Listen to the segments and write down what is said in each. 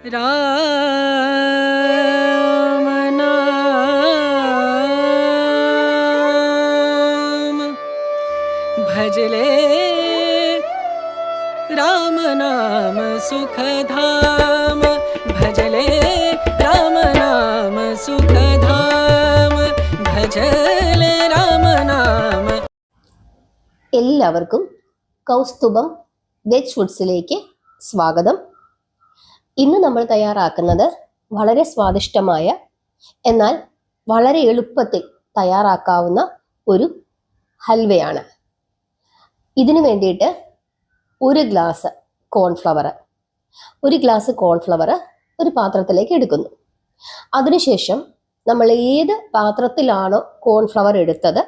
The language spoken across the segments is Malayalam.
राम नाम भजले राम नाम सुखधाम भजले राम नाम सुखधाम भजले राम नाम. എല്ലാവർക്കും കൗസ്തുഭം വെജ് ഫുഡ്സിലേക്ക് സ്വാഗതം. ഇന്ന് നമ്മൾ തയ്യാറാക്കുന്നത് വളരെ സ്വാദിഷ്ടമായ എന്നാൽ വളരെ എളുപ്പത്തിൽ തയ്യാറാക്കാവുന്ന ഒരു ഹൽവയാണ്. ഇതിനു വേണ്ടിയിട്ട് ഒരു ഗ്ലാസ് കോൺഫ്ലവർ ഒരു പാത്രത്തിലേക്ക് എടുക്കുന്നു. അതിനുശേഷം നമ്മൾ ഏത് പാത്രത്തിലാണോ കോൺഫ്ലവർ എടുത്തത്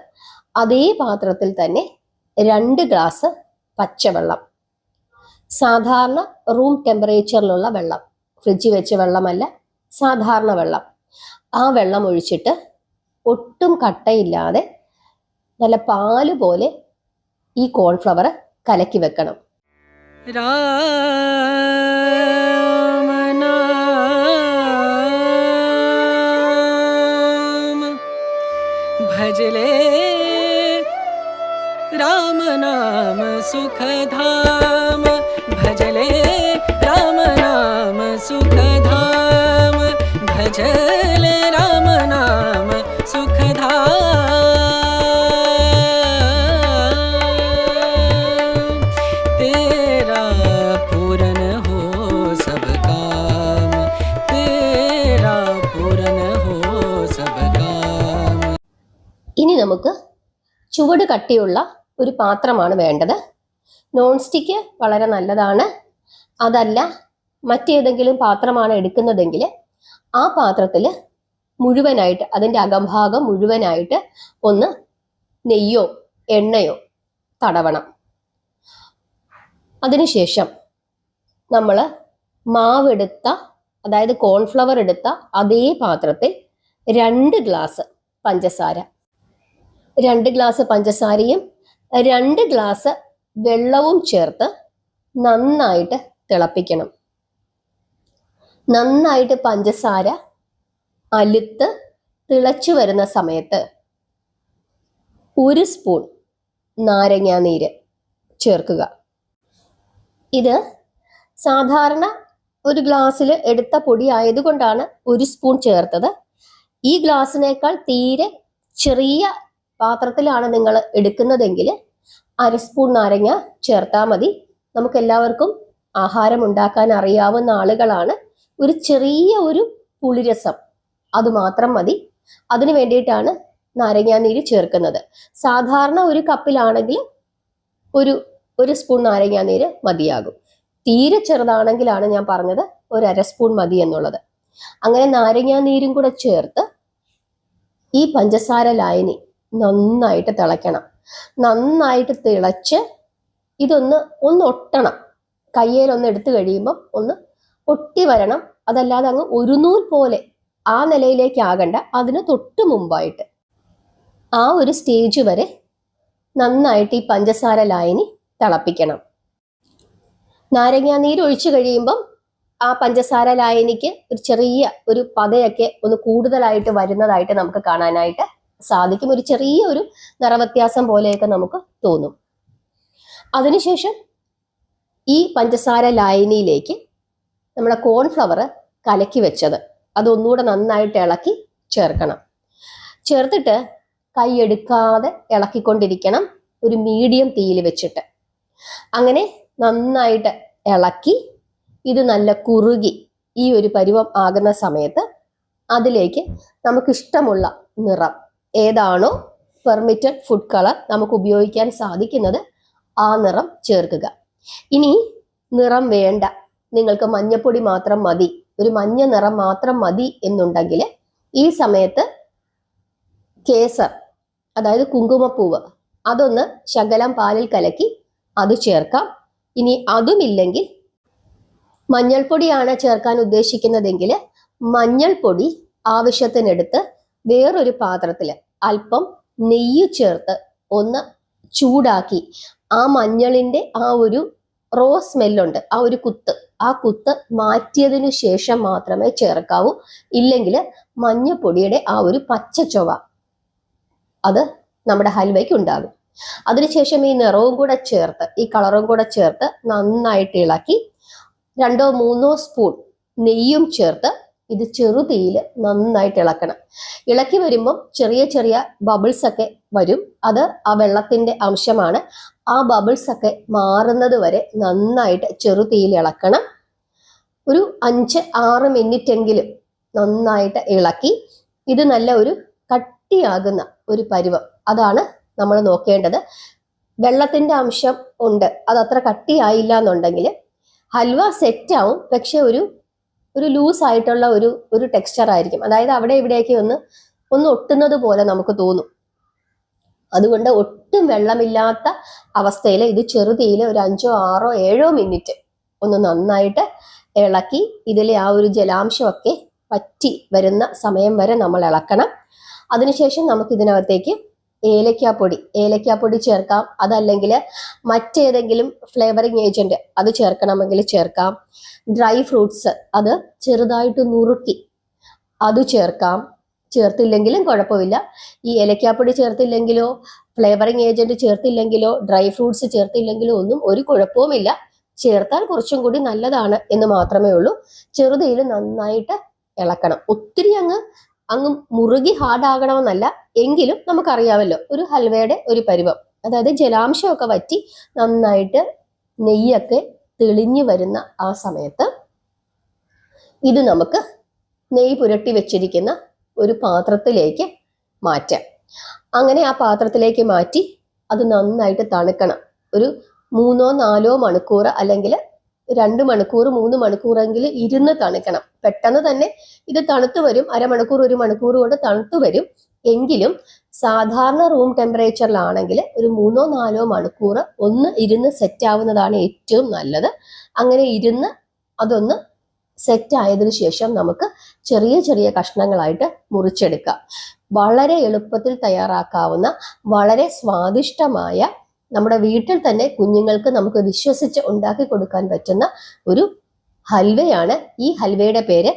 അതേ പാത്രത്തിൽ തന്നെ 2 ഗ്ലാസ് പച്ചവെള്ളം, സാധാരണ റൂം ടെമ്പറേച്ചറിലുള്ള വെള്ളം, ഫ്രിഡ്ജിൽ വെച്ച വെള്ളമല്ല, സാധാരണ വെള്ളം. ആ വെള്ളം ഒഴിച്ചിട്ട് ഒട്ടും കട്ടയില്ലാതെ നല്ല പാല് പോലെ ഈ കോൺഫ്ലവർ കലക്കി വെക്കണം. राम नाम भजले राम नाम सुखधाम भजले राम नाम सुखधाम भजले राम नाम सुखधाम. तेरा पूरन हो सब काम, तेरा पूरन हो सब काम. ഇനി നമുക്ക് ചുവട് കട്ടിയുള്ള ഒരു പാത്രമാണ് വേണ്ടത്. നോൺ സ്റ്റിക്ക് വളരെ നല്ലതാണ്. അതല്ല മറ്റേതെങ്കിലും പാത്രമാണ് എടുക്കുന്നതെങ്കിൽ ആ പാത്രത്തിൽ മുഴുവനായിട്ട്, അതിൻ്റെ അകംഭാഗം മുഴുവനായിട്ട് ഒന്ന് നെയ്യോ എണ്ണയോ തടവണം. അതിനുശേഷം നമ്മൾ മാവെടുത്ത, അതായത് കോൺഫ്ലവർ എടുത്ത അതേ പാത്രത്തിൽ 2 ഗ്ലാസ് പഞ്ചസാര, 2 ഗ്ലാസ് പഞ്ചസാരയും 2 ഗ്ലാസ് വെള്ളവും ചേർത്ത് നന്നായിട്ട് തിളപ്പിക്കണം. നന്നായിട്ട് പഞ്ചസാര അലുത്ത് തിളച്ചു വരുന്ന സമയത്ത് 1 സ്പൂൺ നാരങ്ങാനീര് ചേർക്കുക. ഇത് സാധാരണ ഒരു ഗ്ലാസ്സിൽ എടുത്ത പൊടി ആയതുകൊണ്ടാണ് 1 സ്പൂൺ ചേർത്തത്. ഈ ഗ്ലാസ്സിനേക്കാൾ തീരെ ചെറിയ പാത്രത്തിലാണ് നിങ്ങൾ എടുക്കുന്നതെങ്കിൽ 1/2 സ്പൂൺ നാരങ്ങ ചേർത്താൽ മതി. നമുക്ക് എല്ലാവർക്കും ആഹാരം ഉണ്ടാക്കാൻ അറിയാവുന്ന ആളുകളാണ്. ഒരു ചെറിയ ഒരു പുളിരസം അത് മാത്രം മതി. അതിനു വേണ്ടിയിട്ടാണ് നാരങ്ങാനീര് ചേർക്കുന്നത്. സാധാരണ ഒരു കപ്പിലാണെങ്കിൽ ഒരു സ്പൂൺ നാരങ്ങാനീര് മതിയാകും. തീരെ ചെറുതാണെങ്കിലാണ് ഞാൻ പറഞ്ഞത് 1/2 സ്പൂൺ മതി എന്നുള്ളത്. അങ്ങനെ നാരങ്ങാനീരും കൂടെ ചേർത്ത് ഈ പഞ്ചസാര ലായനി നന്നായിട്ട് തിളയ്ക്കണം. നന്നായിട്ട് തിളച്ച് ഇതൊന്ന് ഒട്ടണം. കയ്യിലൊന്ന് എടുത്തു കഴിയുമ്പം ഒന്ന് ഒട്ടി വരണം. അതല്ലാതെ അങ്ങ് ഒരു നൂൽ പോലെ ആ നിലയിലേക്ക് ആകണ്ട. അതിന് തൊട്ട് മുമ്പായിട്ട് ആ ഒരു സ്റ്റേജ് വരെ നന്നായിട്ട് ഈ പഞ്ചസാര ലായനി തിളപ്പിക്കണം. നാരങ്ങാനീര് ഒഴിച്ചു കഴിയുമ്പം ആ പഞ്ചസാര ലായനിക്ക് ഒരു ചെറിയ ഒരു പതയൊക്കെ ഒന്ന് കൂടുതലായിട്ട് വരുന്നതായിട്ട് നമുക്ക് കാണാനായിട്ട് സാധിക്കും. ഒരു ചെറിയ ഒരു നിറവ്യത്യാസം പോലെയൊക്കെ നമുക്ക് തോന്നും. അതിനുശേഷം ഈ പഞ്ചസാര ലായനിയിലേക്ക് നമ്മുടെ കോൺഫ്ലവർ കലക്കി വെച്ചത് അതൊന്നുകൂടെ നന്നായിട്ട് ഇളക്കി ചേർക്കണം. ചേർത്തിട്ട് കൈ എടുക്കാതെ ഇളക്കിക്കൊണ്ടിരിക്കണം, ഒരു മീഡിയം തീയിൽ വെച്ചിട്ട്. അങ്ങനെ നന്നായിട്ട് ഇളക്കി ഇത് നല്ല കുറുകി ഈ ഒരു പരുവം ആകുന്ന സമയത്ത് അതിലേക്ക് നമുക്കിഷ്ടമുള്ള നിറം ഏതാണോ പെർമിറ്റഡ് ഫുഡ് കളർ നമുക്ക് ഉപയോഗിക്കാൻ സാധിക്കുന്നത് ആ നിറം ചേർക്കുക. ഇനി നിറം വേണ്ട, നിങ്ങൾക്ക് മഞ്ഞപ്പൊടി മാത്രം മതി, ഒരു മഞ്ഞ നിറം മാത്രം മതി എന്നുണ്ടെങ്കിൽ ഈ സമയത്ത് കേസർ, അതായത് കുങ്കുമപ്പൂവ്, അതൊന്ന് ശകലം പാലിൽ കലക്കി അത് ചേർക്കാം. ഇനി അതുമില്ലെങ്കിൽ മഞ്ഞൾപ്പൊടിയാണ് ചേർക്കാൻ ഉദ്ദേശിക്കുന്നതെങ്കിൽ മഞ്ഞൾപ്പൊടി ആവശ്യത്തിനെടുത്ത് വേറൊരു പാത്രത്തിൽ അല്പം നെയ്യ് ചേർത്ത് ഒന്ന് ചൂടാക്കി ആ മഞ്ഞളിൻ്റെ ആ ഒരു റോ സ്മെല്ലുണ്ട്, ആ ഒരു കുത്ത്, ആ കുത്ത് മാറ്റിയതിനു ശേഷം മാത്രമേ ചേർക്കാവൂ. ഇല്ലെങ്കിൽ മഞ്ഞപ്പൊടിയുടെ ആ ഒരു പച്ച ചൊവ അത് നമ്മുടെ ഹൽവയ്ക്ക് ഉണ്ടാകും. അതിനുശേഷം ഈ നിറവും കൂടെ ചേർത്ത്, ഈ കളറും കൂടെ ചേർത്ത് നന്നായിട്ട് ഇളക്കി 2-3 സ്പൂൺ നെയ്യും ചേർത്ത് ഇത് ചെറുതീയിൽ നന്നായിട്ട് ഇളക്കണം. ഇളക്കി വരുമ്പം ചെറിയ ചെറിയ ബബിൾസ് ഒക്കെ വരും. അത് ആ വെള്ളത്തിന്റെ അംശമാണ്. ആ ബബിൾസ് ഒക്കെ മാറുന്നത് വരെ നന്നായിട്ട് ചെറുതീയിൽ ഇളക്കണം. ഒരു 5-6 മിനിറ്റ് എങ്കിലും നന്നായിട്ട് ഇളക്കി ഇത് നല്ല ഒരു കട്ടിയാകുന്ന ഒരു പരുവം, അതാണ് നമ്മൾ നോക്കേണ്ടത്. വെള്ളത്തിന്റെ അംശം ഉണ്ട്, അത് അത്ര കട്ടിയായില്ല എന്നുണ്ടെങ്കിൽ ഹൽവ സെറ്റ് ആവും, പക്ഷെ ഒരു ലൂസ് ആയിട്ടുള്ള ഒരു ടെക്സ്ചർ ആയിരിക്കും. അതായത് അവിടെ ഇവിടെയൊക്കെ ഒന്ന് ഒട്ടുന്നത് പോലെ നമുക്ക് തോന്നും. അതുകൊണ്ട് ഒട്ടും വെള്ളമില്ലാത്ത അവസ്ഥയിൽ ഇത് ചെറുതീയിൽ ഒരു 5-6-7 മിനിറ്റ് ഒന്ന് നന്നായിട്ട് ഇളക്കി ഇതിലെ ആ ഒരു ജലാംശമൊക്കെ പറ്റി വരുന്ന സമയം വരെ നമ്മൾ ഇളക്കണം. അതിനുശേഷം നമുക്ക് ഇതിനകത്തേക്ക് ഏലക്കാപ്പൊടി ചേർക്കാം. അതല്ലെങ്കിൽ മറ്റേതെങ്കിലും ഫ്ലേവറിങ് ഏജന്റ് അത് ചേർക്കണമെങ്കിൽ ചേർക്കാം. ഡ്രൈ ഫ്രൂട്ട്സ് അത് ചെറുതായിട്ട് നുറുക്കി അത് ചേർക്കാം. ചേർത്തില്ലെങ്കിലും കുഴപ്പമില്ല. ഈ ഏലക്കാപ്പൊടി ചേർത്തില്ലെങ്കിലോ ഫ്ലേവറിങ് ഏജന്റ് ചേർത്തില്ലെങ്കിലോ ഡ്രൈ ഫ്രൂട്ട്സ് ചേർത്തില്ലെങ്കിലോ ഒന്നും ഒരു കുഴപ്പവുമില്ല. ചേർത്താൽ കുറച്ചും കൂടി നല്ലതാണ് എന്ന് മാത്രമേ ഉള്ളൂ. ചെറുതീയിൽ നന്നായിട്ട് ഇളക്കണം. ഒത്തിരി അങ്ങ് മുറുകി ഹാർഡാകണമെന്നല്ല, എങ്കിലും നമുക്കറിയാമല്ലോ ഒരു ഹൽവയുടെ ഒരു പരുവം. അതായത് ജലാംശമൊക്കെ വറ്റി നന്നായിട്ട് നെയ്യൊക്കെ തെളിഞ്ഞു വരുന്ന ആ സമയത്ത് ഇത് നമുക്ക് നെയ്യ് പുരട്ടി വെച്ചിരിക്കുന്ന ഒരു പാത്രത്തിലേക്ക് മാറ്റാം. അങ്ങനെ ആ പാത്രത്തിലേക്ക് മാറ്റി അത് നന്നായിട്ട് തണുക്കണം. ഒരു 3-4 മണിക്കൂർ, അല്ലെങ്കിൽ 2 മണിക്കൂർ 3 മണിക്കൂറെങ്കിലും ഇരുന്ന് തണുക്കണം. പെട്ടെന്ന് തന്നെ ഇത് തണുത്തു വരും, 1/2 മണിക്കൂർ 1 മണിക്കൂർ കൊണ്ട് തണുത്തു വരും. എങ്കിലും സാധാരണ റൂം ടെമ്പറേച്ചറിലാണെങ്കിൽ ഒരു 3-4 മണിക്കൂർ ഒന്ന് ഇരുന്ന് സെറ്റ് ആവുന്നതാണ് ഏറ്റവും നല്ലത്. അങ്ങനെ ഇരുന്ന് അതൊന്ന് സെറ്റ് ആയതിനു ശേഷം നമുക്ക് ചെറിയ ചെറിയ കഷ്ണങ്ങളായിട്ട് മുറിച്ചെടുക്കാം. വളരെ എളുപ്പത്തിൽ തയ്യാറാക്കാവുന്ന, വളരെ സ്വാദിഷ്ടമായ, നമ്മുടെ വീട്ടിൽ തന്നെ കുഞ്ഞുങ്ങൾക്ക് നമുക്ക് വിശ്വസിച്ച് ഉണ്ടാക്കി കൊടുക്കാൻ പറ്റുന്ന ഒരു ഹൽവയാണ്. ഈ ഹൽവയുടെ പേര്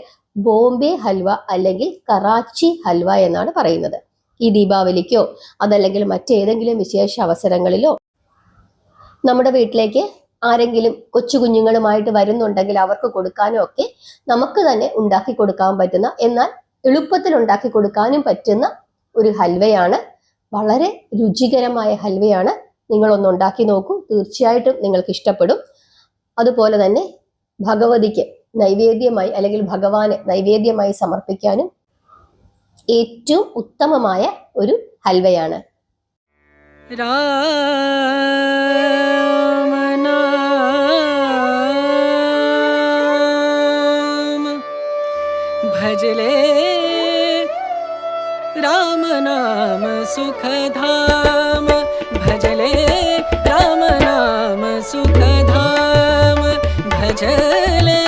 ബോംബെ ഹൽവ അല്ലെങ്കിൽ കറാച്ചി ഹൽവ എന്നാണ് പറയുന്നത്. ഈ ദീപാവലിക്കോ അതല്ലെങ്കിൽ മറ്റേതെങ്കിലും വിശേഷ അവസരങ്ങളിലോ നമ്മുടെ വീട്ടിലേക്ക് ആരെങ്കിലും കൊച്ചു കുഞ്ഞുങ്ങളുമായിട്ട് വരുന്നുണ്ടെങ്കിൽ അവർക്ക് കൊടുക്കാനും ഒക്കെ നമുക്ക് തന്നെ ഉണ്ടാക്കി കൊടുക്കാൻ പറ്റുന്ന, എന്നാൽ എളുപ്പത്തിൽ ഉണ്ടാക്കി കൊടുക്കാനും പറ്റുന്ന ഒരു ഹൽവയാണ്. വളരെ രുചികരമായ ഹൽവയാണ്. നിങ്ങളൊന്ന് ഉണ്ടാക്കി നോക്കൂ, തീർച്ചയായിട്ടും നിങ്ങൾക്ക് ഇഷ്ടപ്പെടും. അതുപോലെ തന്നെ ഭഗവതിക്ക് നൈവേദ്യമായി അല്ലെങ്കിൽ ഭഗവാന് നൈവേദ്യമായി സമർപ്പിക്കാനും ഏറ്റവും ഉത്തമമായ ഒരു ഹൽവയാണ്. भजले राम नाम सुखधाम, भजले राम नाम सुखधाम, भजले